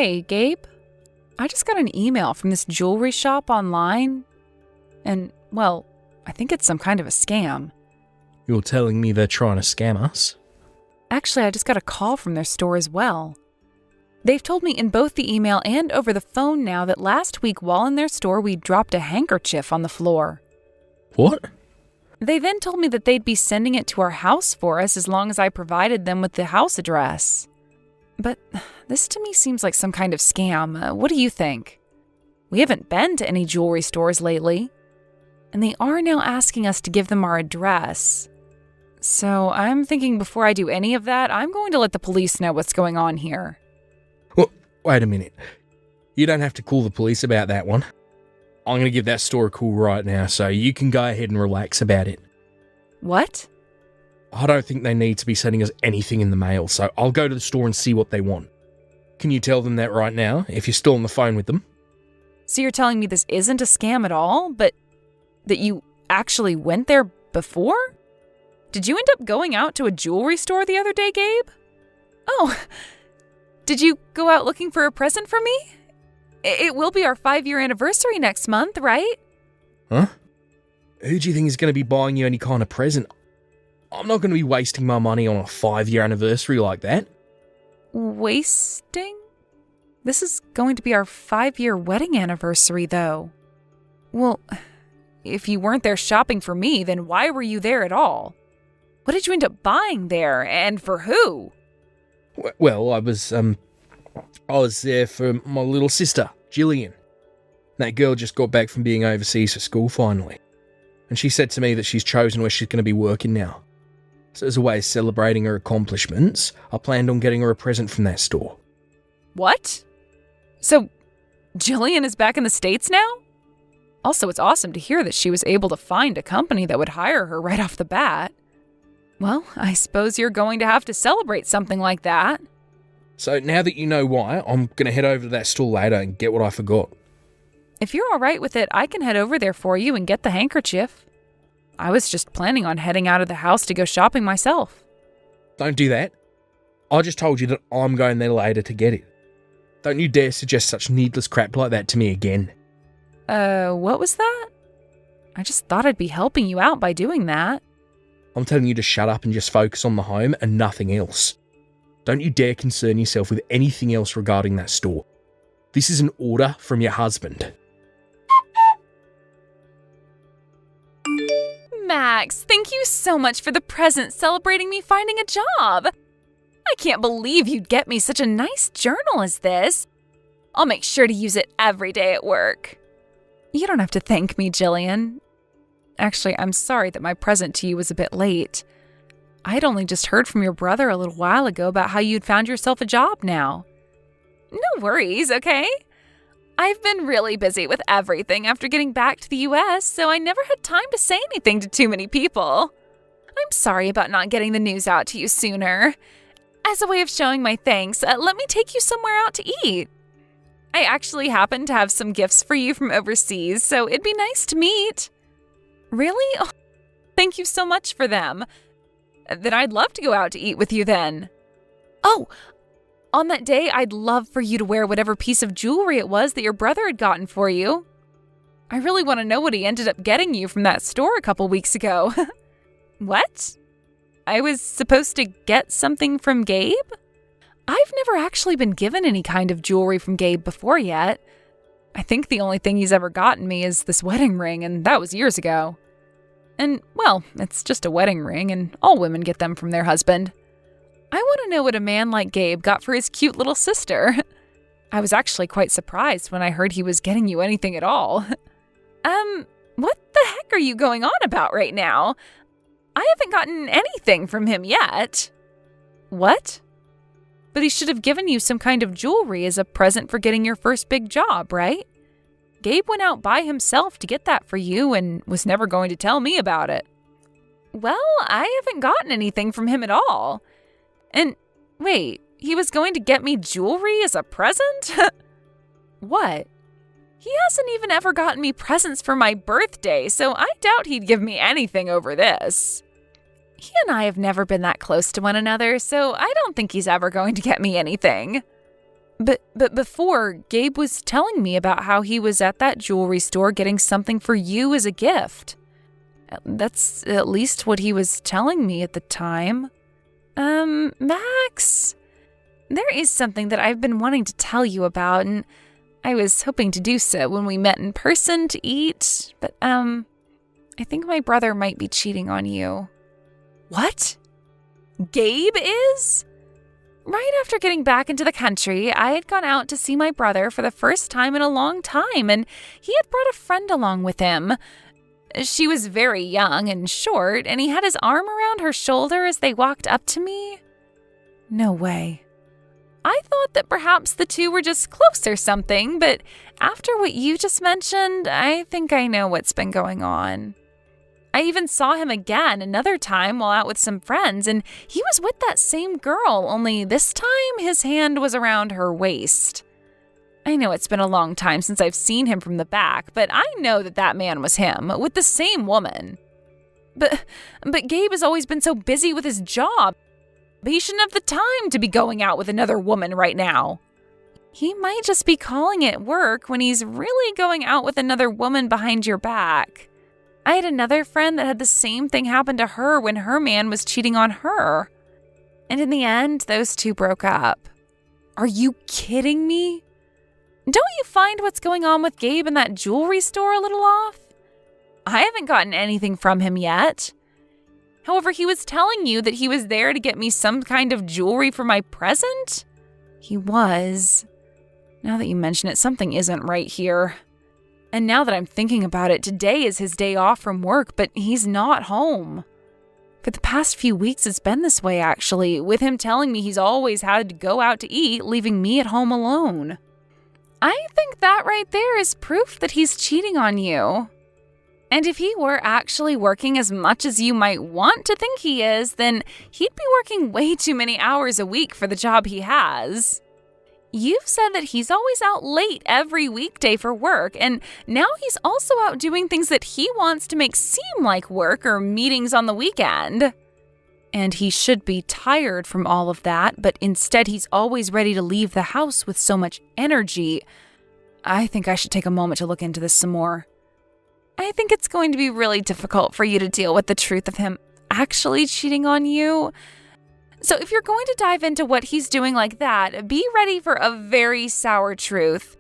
Hey, Gabe. I just got an email from this jewelry shop online. And, well, I think it's some kind of a scam. You're telling me they're trying to scam us? Actually, I just got a call from their store as well. They've told me in both the email and over the phone now that last week while in their store we dropped a handkerchief on the floor. What? They then told me that they'd be sending it to our house for us as long as I provided them with the house address. But this to me seems like some kind of scam. What do you think? We haven't been to any jewelry stores lately, and they are now asking us to give them our address. So I'm thinking before I do any of that, I'm going to let the police know what's going on here. Well, wait a minute. You don't have to call the police about that one. I'm going to give that store a call right now, so you can go ahead and relax about it. What? I don't think they need to be sending us anything in the mail, so I'll go to the store and see what they want. Can you tell them that right now, if you're still on the phone with them? So you're telling me this isn't a scam at all, but that you actually went there before? Did you end up going out to a jewelry store the other day, Gabe? Oh, did you go out looking for a present for me? It will be our 5-year anniversary next month, right? Huh? Who do you think is going to be buying you any kind of present? I'm not going to be wasting my money on a 5-year anniversary like that. Wasting? This is going to be our 5-year wedding anniversary, though. Well, if you weren't there shopping for me, then why were you there at all? What did you end up buying there, and for who? Well, I was there for my little sister, Jillian. That girl just got back from being overseas for school finally. And she said to me that she's chosen where she's going to be working now. So as a way of celebrating her accomplishments, I planned on getting her a present from that store. What? So, Jillian is back in the States now? Also, it's awesome to hear that she was able to find a company that would hire her right off the bat. Well, I suppose you're going to have to celebrate something like that. So now that you know why, I'm going to head over to that store later and get what I forgot. If you're all right with it, I can head over there for you and get the handkerchief. I was just planning on heading out of the house to go shopping myself. Don't do that. I just told you that I'm going there later to get it. Don't you dare suggest such needless crap like that to me again. What was that? I just thought I'd be helping you out by doing that. I'm telling you to shut up and just focus on the home and nothing else. Don't you dare concern yourself with anything else regarding that store. This is an order from your husband. Max, thank you so much for the present celebrating me finding a job. I can't believe you'd get me such a nice journal as this. I'll make sure to use it every day at work. You don't have to thank me, Jillian. Actually, I'm sorry that my present to you was a bit late. I had only just heard from your brother a little while ago about how you'd found yourself a job now. No worries, okay? I've been really busy with everything after getting back to the US, so I never had time to say anything to too many people. I'm sorry about not getting the news out to you sooner. As a way of showing my thanks, let me take you somewhere out to eat. I actually happen to have some gifts for you from overseas, so it'd be nice to meet. Really? Oh, thank you so much for them. Then I'd love to go out to eat with you then. Oh, on that day, I'd love for you to wear whatever piece of jewelry it was that your brother had gotten for you. I really want to know what he ended up getting you from that store a couple weeks ago. What? I was supposed to get something from Gabe? I've never actually been given any kind of jewelry from Gabe before yet. I think the only thing he's ever gotten me is this wedding ring, and that was years ago. And, well, it's just a wedding ring, and all women get them from their husband. I want to know what a man like Gabe got for his cute little sister. I was actually quite surprised when I heard he was getting you anything at all. What the heck are you going on about right now? I haven't gotten anything from him yet. What? But he should have given you some kind of jewelry as a present for getting your first big job, right? Gabe went out by himself to get that for you and was never going to tell me about it. Well, I haven't gotten anything from him at all. And wait, he was going to get me jewelry as a present? What? He hasn't even ever gotten me presents for my birthday, so I doubt he'd give me anything over this. He and I have never been that close to one another, so I don't think he's ever going to get me anything. But before, Gabe was telling me about how he was at that jewelry store getting something for you as a gift. That's at least what he was telling me at the time. Max, there is something that I've been wanting to tell you about, and I was hoping to do so when we met in person to eat, but, I think my brother might be cheating on you. What? Gabe is? Right after getting back into the country, I had gone out to see my brother for the first time in a long time, and he had brought a friend along with him. She was very young and short, and he had his arm around her shoulder as they walked up to me. No way. I thought that perhaps the two were just close or something, but after what you just mentioned, I think I know what's been going on. I even saw him again another time while out with some friends, and he was with that same girl, only this time his hand was around her waist. I know it's been a long time since I've seen him from the back, but I know that that man was him, with the same woman. But Gabe has always been so busy with his job. He shouldn't have the time to be going out with another woman right now. He might just be calling it work when he's really going out with another woman behind your back. I had another friend that had the same thing happen to her when her man was cheating on her. And in the end, those two broke up. Are you kidding me? Don't you find what's going on with Gabe in that jewelry store a little off? I haven't gotten anything from him yet. However, he was telling you that he was there to get me some kind of jewelry for my present? He was. Now that you mention it, something isn't right here. And now that I'm thinking about it, today is his day off from work, but he's not home. For the past few weeks, it's been this way, actually, with him telling me he's always had to go out to eat, leaving me at home alone. I think that right there is proof that he's cheating on you. And if he were actually working as much as you might want to think he is, then he'd be working way too many hours a week for the job he has. You've said that he's always out late every weekday for work, and now he's also out doing things that he wants to make seem like work or meetings on the weekend. And he should be tired from all of that, but instead he's always ready to leave the house with so much energy. I think I should take a moment to look into this some more. I think it's going to be really difficult for you to deal with the truth of him actually cheating on you. So if you're going to dive into what he's doing like that, be ready for a very sour truth.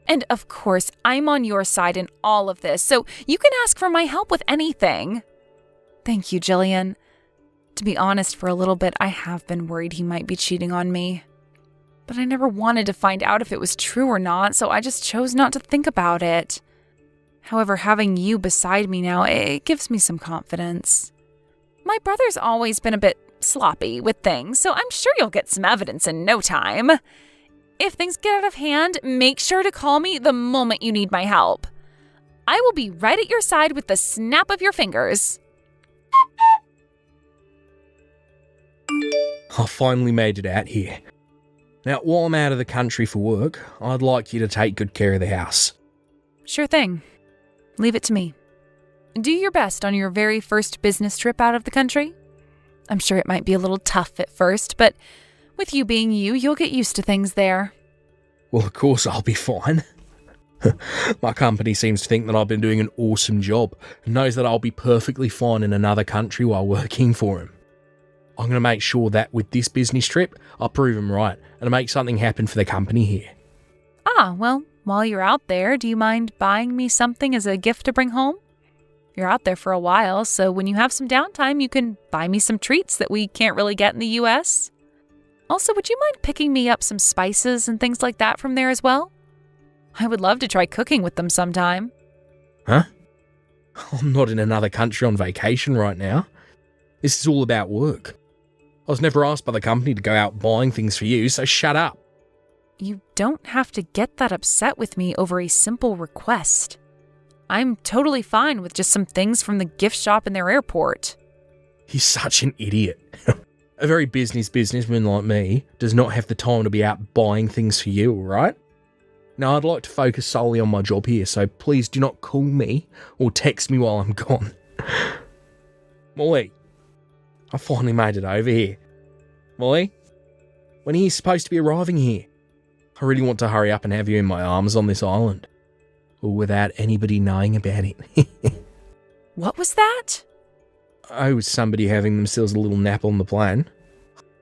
And of course, I'm on your side in all of this, so you can ask for my help with anything. Thank you, Jillian. To be honest, for a little bit, I have been worried he might be cheating on me. But I never wanted to find out if it was true or not, so I just chose not to think about it. However, having you beside me now, it gives me some confidence. My brother's always been a bit sloppy with things, so I'm sure you'll get some evidence in no time. If things get out of hand, make sure to call me the moment you need my help. I will be right at your side with the snap of your fingers. I finally made it out here. Now, while I'm out of the country for work, I'd like you to take good care of the house. Sure thing. Leave it to me. Do your best on your very first business trip out of the country. I'm sure it might be a little tough at first, but with you being you, you'll get used to things there. Well, of course I'll be fine. My company seems to think that I've been doing an awesome job and knows that I'll be perfectly fine in another country while working for him. I'm going to make sure that with this business trip, I'll prove him right and make something happen for the company here. Well, while you're out there, do you mind buying me something as a gift to bring home? You're out there for a while, so when you have some downtime, you can buy me some treats that we can't really get in the U.S. Also, would you mind picking me up some spices and things like that from there as well? I would love to try cooking with them sometime. Huh? I'm not in another country on vacation right now. This is all about work. I was never asked by the company to go out buying things for you, so shut up. You don't have to get that upset with me over a simple request. I'm totally fine with just some things from the gift shop in their airport. He's such an idiot. A very businessman like me does not have the time to be out buying things for you, alright? Now, I'd like to focus solely on my job here, so please do not call me or text me while I'm gone. Molly, I finally made it over here. Molly, when are you supposed to be arriving here? I really want to hurry up and have you in my arms on this island. Or without anybody knowing about it. What was that? I was somebody having themselves a little nap on the plane.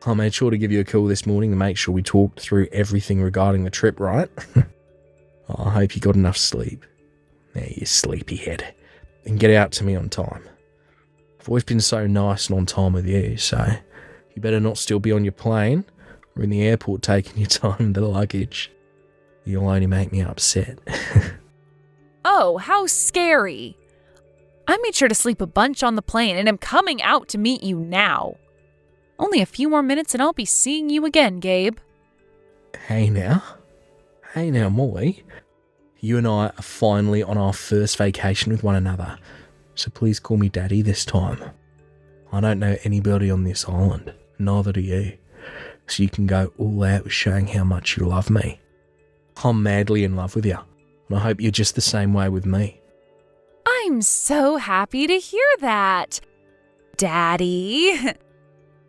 I made sure to give you a call this morning to make sure we talked through everything regarding the trip, right? I hope you got enough sleep. There, you sleepyhead. And get out to me on time. I've always been so nice and on time with you, so you better not still be on your plane or in the airport taking your time with the luggage. You'll only make me upset. Oh, how scary. I made sure to sleep a bunch on the plane and am coming out to meet you now. Only a few more minutes and I'll be seeing you again, Gabe. Hey now, Molly. You and I are finally on our first vacation with one another, so please call me Daddy this time. I don't know anybody on this island, neither do you, so you can go all out with showing how much you love me. I'm madly in love with you, and I hope you're just the same way with me. I'm so happy to hear that, Daddy.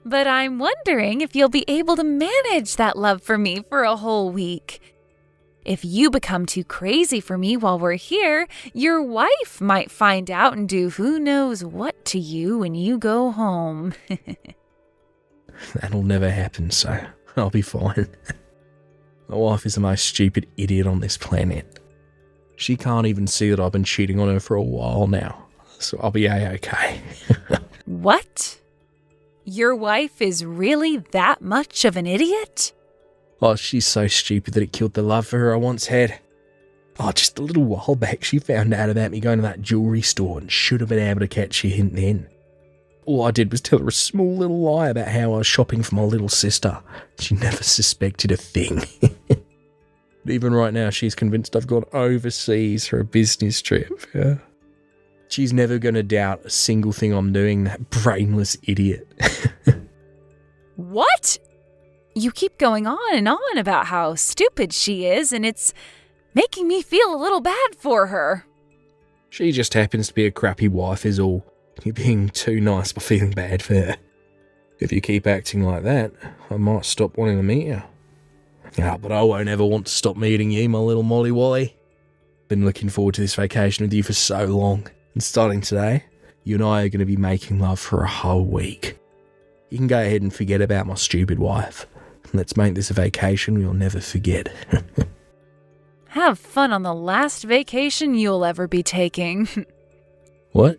But I'm wondering if you'll be able to manage that love for me for a whole week. If you become too crazy for me while we're here, your wife might find out and do who knows what to you when you go home. That'll never happen, so I'll be fine. My wife is the most stupid idiot on this planet. She can't even see that I've been cheating on her for a while now, so I'll be A-okay. What? Your wife is really that much of an idiot? Oh, she's so stupid that it killed the love for her I once had. Oh, just a little while back, she found out about me going to that jewellery store and should have been able to catch a hint then. All I did was tell her a small little lie about how I was shopping for my little sister. She never suspected a thing. Even right now, she's convinced I've gone overseas for a business trip. Yeah. She's never going to doubt a single thing I'm doing, that brainless idiot. What? You keep going on about how stupid she is, and it's making me feel a little bad for her. She just happens to be a crappy wife is all. You're being too nice by feeling bad for her. If you keep acting like that, I might stop wanting to meet you. But I won't ever want to stop meeting you, my little Molly Wally. Been looking forward to this vacation with you for so long. And starting today, you and I are going to be making love for a whole week. You can go ahead and forget about my stupid wife. Let's make this a vacation we'll never forget. Have fun on the last vacation you'll ever be taking. What?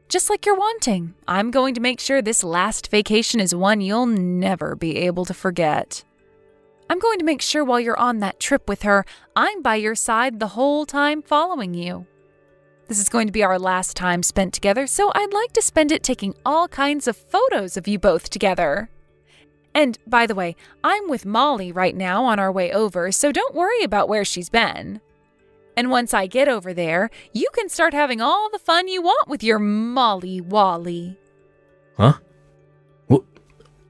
Just like you're wanting. I'm going to make sure this last vacation is one you'll never be able to forget. I'm going to make sure while you're on that trip with her, I'm by your side the whole time following you. This is going to be our last time spent together, so I'd like to spend it taking all kinds of photos of you both together. And, by the way, I'm with Molly right now on our way over, so don't worry about where she's been. And once I get over there, you can start having all the fun you want with your Molly Wally. Huh?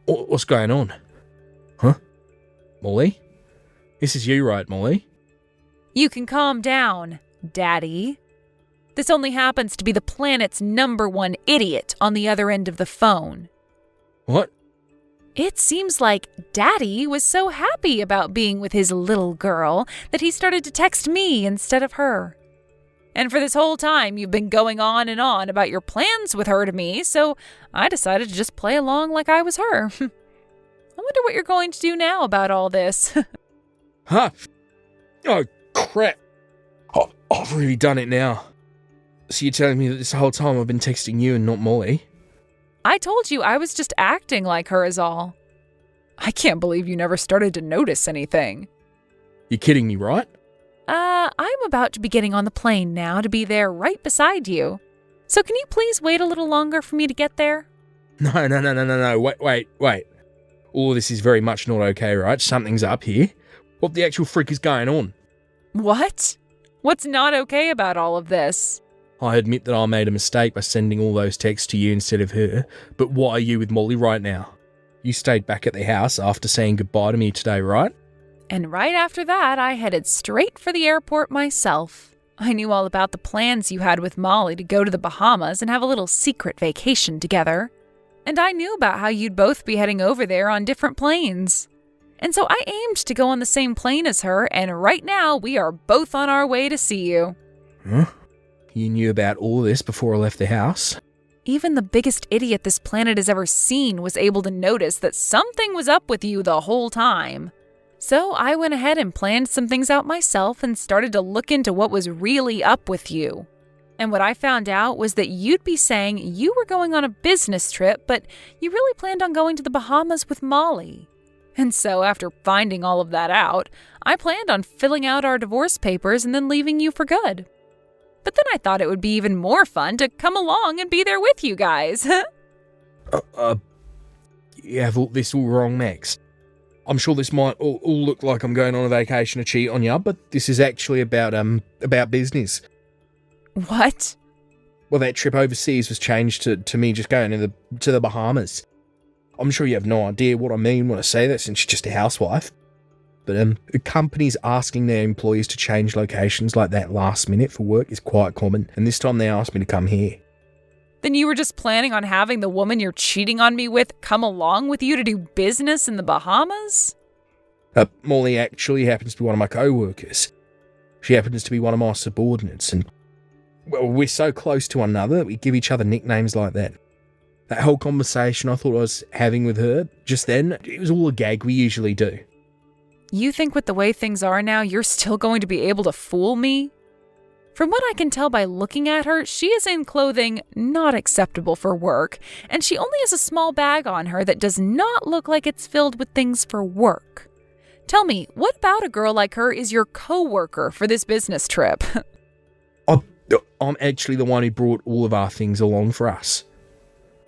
What's going on? Huh? Molly? This is you, right, Molly? You can calm down, Daddy. This only happens to be the planet's #1 idiot on the other end of the phone. What? It seems like Daddy was so happy about being with his little girl that he started to text me instead of her. And for this whole time, you've been going on and on about your plans with her to me, so I decided to just play along like I was her. I wonder what you're going to do now about all this. Huh? Oh, crap. I've really done it now. So you're telling me that this whole time I've been texting you and not Molly? I told you I was just acting like her is all. I can't believe you never started to notice anything. You're kidding me, right? I'm about to be getting on the plane now to be there right beside you. So can you please wait a little longer for me to get there? No. Wait. All this is very much not okay, right? Something's up here. What the actual frick is going on? What? What's not okay about all of this? I admit that I made a mistake by sending all those texts to you instead of her, but why are you with Molly right now? You stayed back at the house after saying goodbye to me today, right? And right after that, I headed straight for the airport myself. I knew all about the plans you had with Molly to go to the Bahamas and have a little secret vacation together. And I knew about how you'd both be heading over there on different planes. And so I aimed to go on the same plane as her, and right now we are both on our way to see you. Huh? You knew about all this before I left the house? Even the biggest idiot this planet has ever seen was able to notice that something was up with you the whole time. So I went ahead and planned some things out myself and started to look into what was really up with you. And what I found out was that you'd be saying you were going on a business trip, but you really planned on going to the Bahamas with Molly. And so after finding all of that out, I planned on filling out our divorce papers and then leaving you for good. But then I thought it would be even more fun to come along and be there with you guys. You have all this all wrong, Max. I'm sure this might all look like I'm going on a vacation to cheat on you, but this is actually about business. What? Well, that trip overseas was changed to me just going to the Bahamas. I'm sure you have no idea what I mean when I say that, since you're just a housewife. But companies asking their employees to change locations like that last minute for work is quite common, and this time they asked me to come here. Then you were just planning on having the woman you're cheating on me with come along with you to do business in the Bahamas? Molly actually happens to be one of my co-workers. She happens to be one of my subordinates, and well, we're so close to one another that we give each other nicknames like that. That whole conversation I thought I was having with her just then, it was all a gag we usually do. You think with the way things are now, you're still going to be able to fool me? From what I can tell by looking at her, she is in clothing not acceptable for work, and she only has a small bag on her that does not look like it's filled with things for work. Tell me, what about a girl like her is your co-worker for this business trip? I'm actually the one who brought all of our things along for us.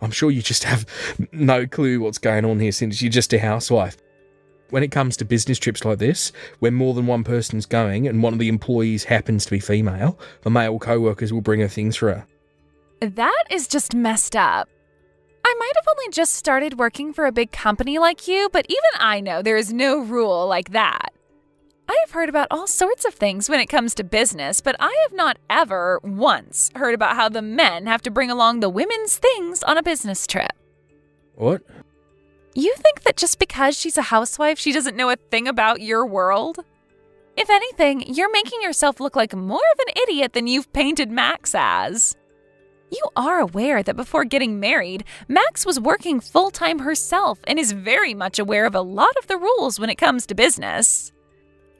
I'm sure you just have no clue what's going on here since you're just a housewife. When it comes to business trips like this, where more than one person's going and one of the employees happens to be female, the male co-workers will bring her things for her. That is just messed up. I might have only just started working for a big company like you, but even I know there is no rule like that. I have heard about all sorts of things when it comes to business, but I have not ever once heard about how the men have to bring along the women's things on a business trip. What? You think that just because she's a housewife, she doesn't know a thing about your world? If anything, you're making yourself look like more of an idiot than you've painted Max as. You are aware that before getting married, Max was working full-time herself and is very much aware of a lot of the rules when it comes to business.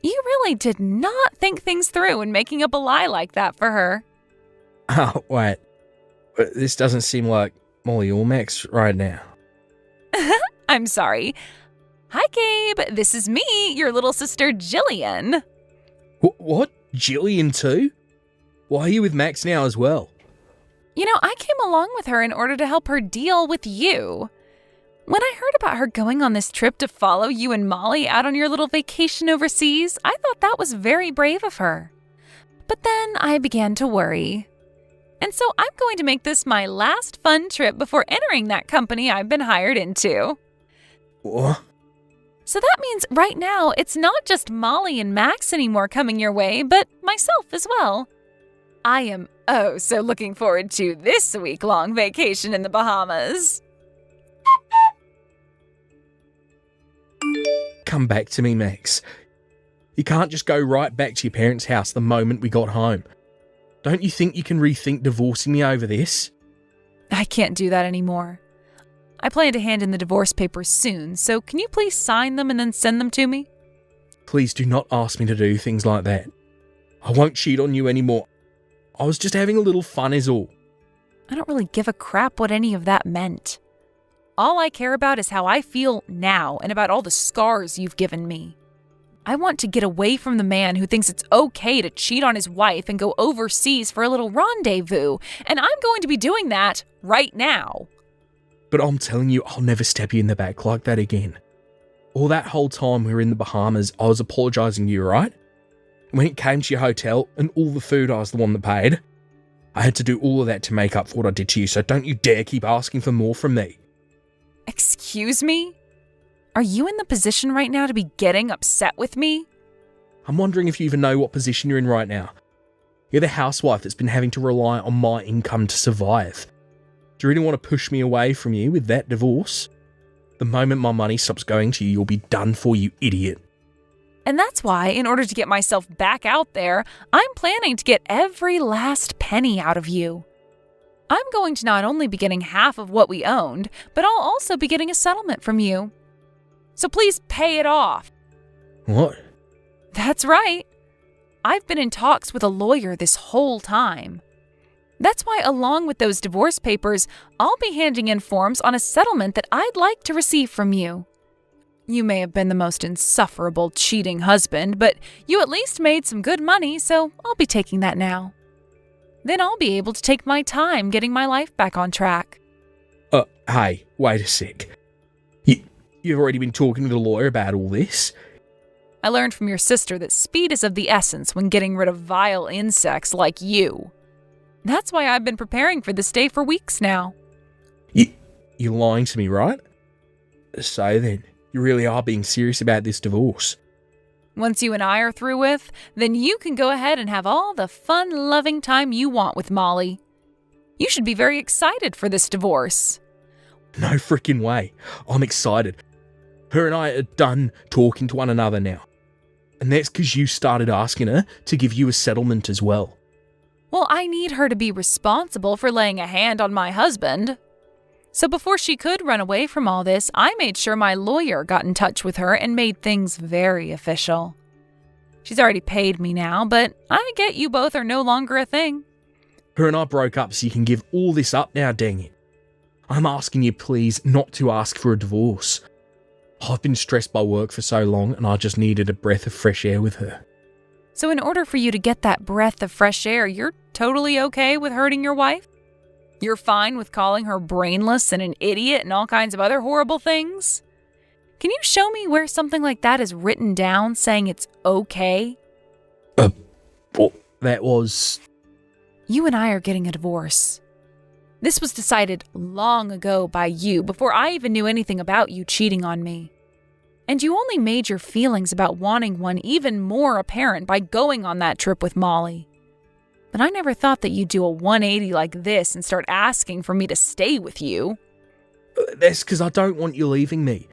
You really did not think things through in making up a lie like that for her. Oh, wait. This doesn't seem like Molly or Max right now. I'm sorry. Hi, Gabe. This is me, your little sister, Jillian. What? Jillian too? Why are you with Max now as well? You know, I came along with her in order to help her deal with you. When I heard about her going on this trip to follow you and Molly out on your little vacation overseas, I thought that was very brave of her. But then I began to worry. And so I'm going to make this my last fun trip before entering that company I've been hired into. What? So that means right now it's not just Molly and Max anymore coming your way, but myself as well. I am so looking forward to this week-long vacation in the Bahamas. Come back to me, Max. You can't just go right back to your parents' house the moment we got home. Don't you think you can rethink divorcing me over this? I can't do that anymore. I plan to hand in the divorce papers soon, so can you please sign them and then send them to me? Please do not ask me to do things like that. I won't cheat on you anymore. I was just having a little fun is all. I don't really give a crap what any of that meant. All I care about is how I feel now and about all the scars you've given me. I want to get away from the man who thinks it's okay to cheat on his wife and go overseas for a little rendezvous, and I'm going to be doing that right now. But I'm telling you, I'll never stab you in the back like that again. All that whole time we were in the Bahamas, I was apologising to you, right? When it came to your hotel and all the food, I was the one that paid. I had to do all of that to make up for what I did to you, so don't you dare keep asking for more from me. Excuse me? Are you in the position right now to be getting upset with me? I'm wondering if you even know what position you're in right now. You're the housewife that's been having to rely on my income to survive. Do you really want to push me away from you with that divorce? The moment my money stops going to you, you'll be done for, you idiot. And that's why, in order to get myself back out there, I'm planning to get every last penny out of you. I'm going to not only be getting half of what we owned, but I'll also be getting a settlement from you. So please pay it off. What? That's right. I've been in talks with a lawyer this whole time. That's why, along with those divorce papers, I'll be handing in forms on a settlement that I'd like to receive from you. You may have been the most insufferable, cheating husband, but you at least made some good money, so I'll be taking that now. Then I'll be able to take my time getting my life back on track. Hey, wait a sec. You've already been talking to the lawyer about all this? I learned from your sister that speed is of the essence when getting rid of vile insects like you. That's why I've been preparing for this day for weeks now. You're lying to me, right? So then, you really are being serious about this divorce. Once you and I are through with, then you can go ahead and have all the fun, loving time you want with Molly. You should be very excited for this divorce. No freaking way. I'm excited. Her and I are done talking to one another now. And that's because you started asking her to give you a settlement as well. Well, I need her to be responsible for laying a hand on my husband. So before she could run away from all this, I made sure my lawyer got in touch with her and made things very official. She's already paid me now, but I get you both are no longer a thing. Her and I broke up so you can give all this up now, dang it. I'm asking you please not to ask for a divorce. I've been stressed by work for so long and I just needed a breath of fresh air with her. So in order for you to get that breath of fresh air, you're totally okay with hurting your wife? You're fine with calling her brainless and an idiot and all kinds of other horrible things? Can you show me where something like that is written down saying it's okay? Well, that was... You and I are getting a divorce. This was decided long ago by you before I even knew anything about you cheating on me. And you only made your feelings about wanting one even more apparent by going on that trip with Molly. But I never thought that you'd do a 180 like this and start asking for me to stay with you. That's because I don't want you leaving me.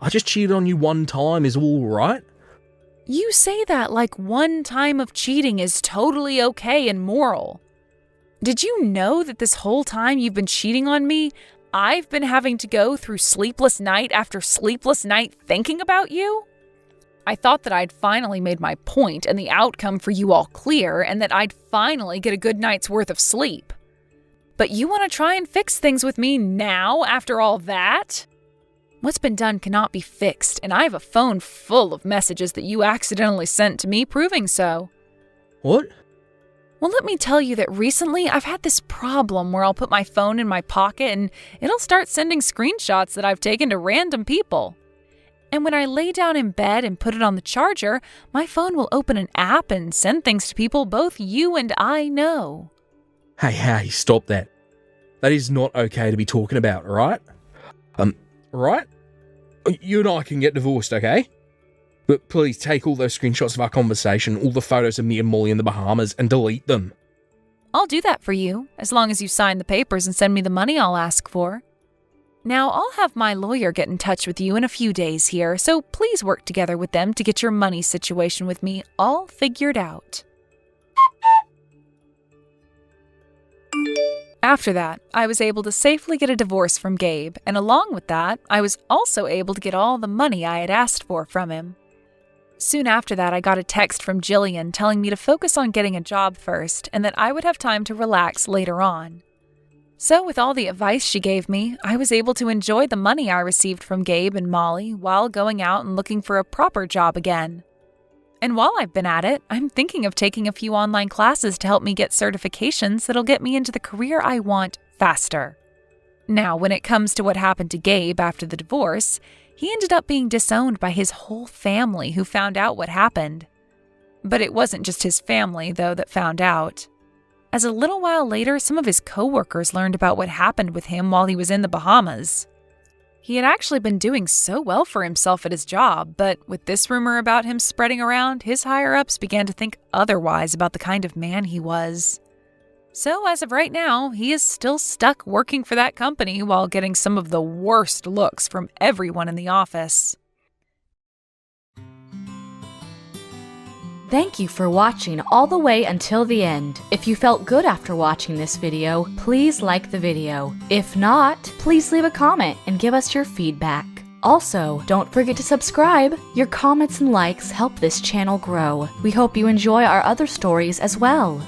I just cheated on you one time is all right. You say that like one time of cheating is totally okay and moral. Did you know that this whole time you've been cheating on me, I've been having to go through sleepless night after sleepless night thinking about you? I thought that I'd finally made my point and the outcome for you all clear and that I'd finally get a good night's worth of sleep. But you want to try and fix things with me now after all that? What's been done cannot be fixed, and I have a phone full of messages that you accidentally sent to me proving so. What? Well, let me tell you that recently I've had this problem where I'll put my phone in my pocket and it'll start sending screenshots that I've taken to random people. And when I lay down in bed and put it on the charger, my phone will open an app and send things to people both you and I know. Hey, stop that. That is not okay to be talking about, right? Right? You and I can get divorced, okay? But please take all those screenshots of our conversation, all the photos of me and Molly in the Bahamas, and delete them. I'll do that for you, as long as you sign the papers and send me the money I'll ask for. Now, I'll have my lawyer get in touch with you in a few days here, so please work together with them to get your money situation with me all figured out. After that, I was able to safely get a divorce from Gabe, and along with that, I was also able to get all the money I had asked for from him. Soon after that, I got a text from Jillian telling me to focus on getting a job first and that I would have time to relax later on. So with all the advice she gave me, I was able to enjoy the money I received from Gabe and Molly while going out and looking for a proper job again. And while I've been at it, I'm thinking of taking a few online classes to help me get certifications that'll get me into the career I want faster. Now, when it comes to what happened to Gabe after the divorce, he ended up being disowned by his whole family who found out what happened. But it wasn't just his family, though, that found out. As a little while later, some of his coworkers learned about what happened with him while he was in the Bahamas. He had actually been doing so well for himself at his job, but with this rumor about him spreading around, his higher-ups began to think otherwise about the kind of man he was. So as of right now, he is still stuck working for that company while getting some of the worst looks from everyone in the office. Thank you for watching all the way until the end. If you felt good after watching this video, please like the video. If not, please leave a comment and give us your feedback. Also, don't forget to subscribe. Your comments and likes help this channel grow. We hope you enjoy our other stories as well.